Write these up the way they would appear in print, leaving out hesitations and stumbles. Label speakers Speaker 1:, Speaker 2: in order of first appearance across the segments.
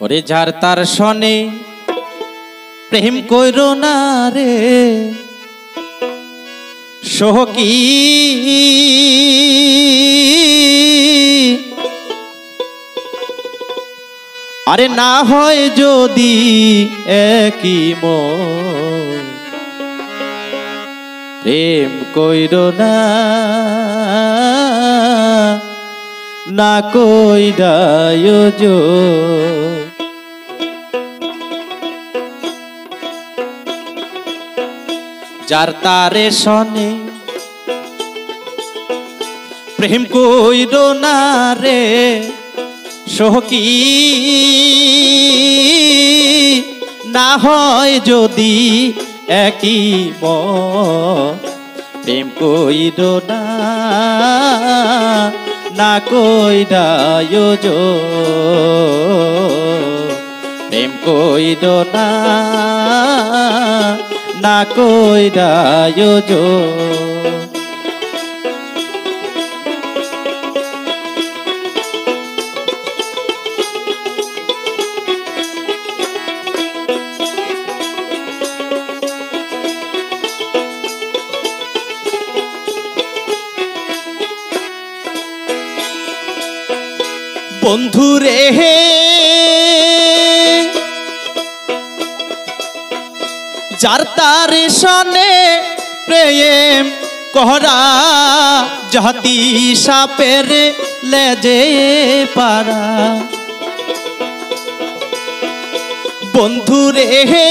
Speaker 1: ওরে যার তার সনে প্রেম কইরো না রে সখী, আরে না হয় যদি একই মন প্রেম কইরো না, না কইরায় যো। যার তারে সনে প্রেম কইরো না রে সখী, না হয় যদি একই মন প্রেম কইরো না, না কইরায় যো। প্রেম কইরো না, না কইরায় যো। বন্ধুরে হে যার তার সনে প্রেম করা জাতি সাপের লেজে পারা। বন্ধুরে হে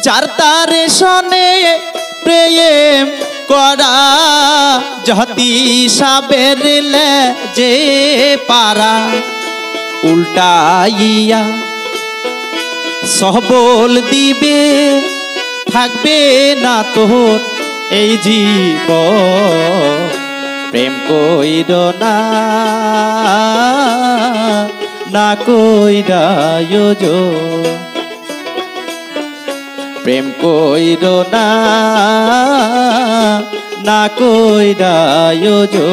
Speaker 1: যার তার সনে প্রেম করা জাতি সাপের লেজে পারা। উল্টাইয়া সবল দিবে থাকবে না তোর এই জীবন। প্রেম কইরো না, না কইরায় যো। প্রেম কইরো না, না কইরায় যো।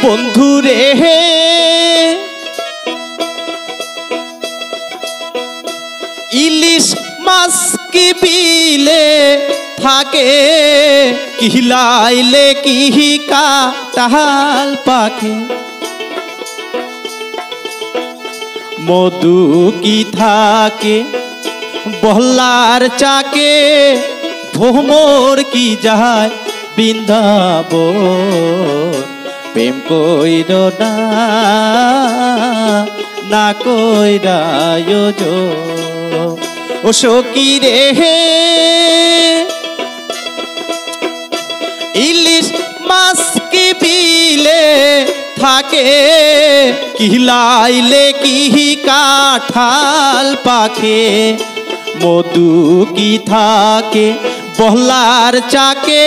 Speaker 1: বন্ধুরে হে ইলিশ মাছ কি বিলে থাকে, কিলাইলে কি কাটাল পাখে। মধু কি থাকে বহলার চাকে, ভ্রমর কি যায় বৃন্দাবন। প্রেম কইরো না, না কইরায় যো। ও সখী রে হে ইলিশ মাছ কি বিলে থাকে, কিলাইলে কি কাঠাল পাখে। মধু কি থাকে বহলার চাকে,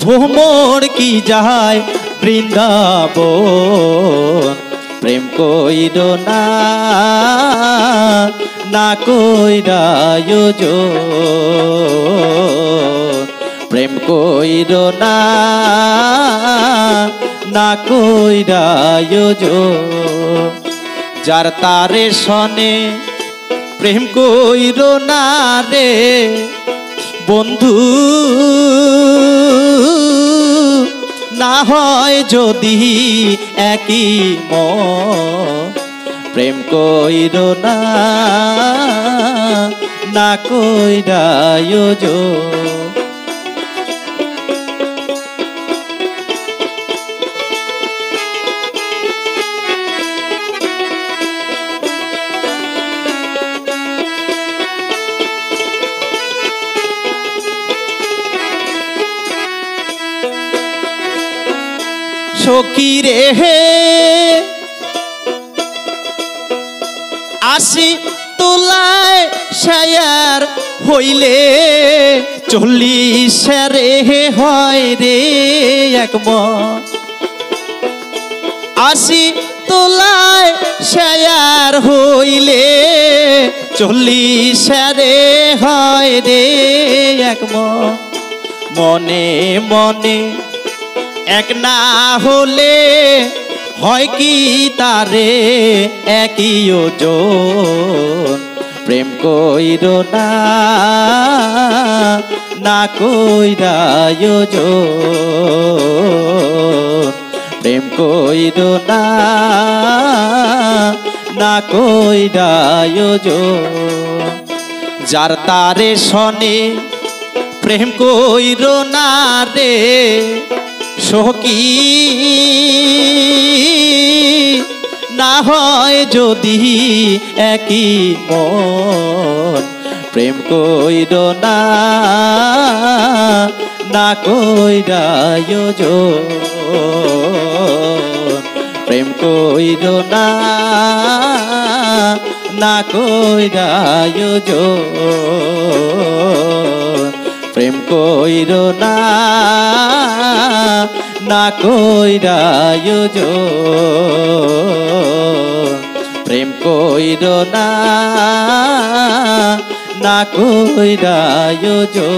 Speaker 1: ভ্রমর কি যায় বৃন্দাবন। প্রেম কইরো না, না কইরায় যো। প্রেম কইরো না, না কইরায় যো। যার তারে সনে প্রেম কইরো না রে বন্ধু, না হয় যদি একই মন। প্রেম কইরো না, না কইরায় যো। সখী রে হে আসি তোলায় শায়ার হইলে 40 রে হয় রে একমন 80 তোলায় শেয়ার হইলে 40 রে হয় রে একমন মনে মনে এক না হলে হয় কি তারে একই ওজন প্রেম কইরো না না কইরা আয়োজন প্রেম কইরো না না কইরা আয়োজন যার তারে শনে প্রেম কইরো না রে সখী না হয় যদি একই মন প্রেম কইরো না না কইরা আয়োজন প্রেম কইরো না না কইরা আয়োজন প্রেম কইরো না না কইরা আয়োজন প্রেম কইরো না না কইরা আয়োজন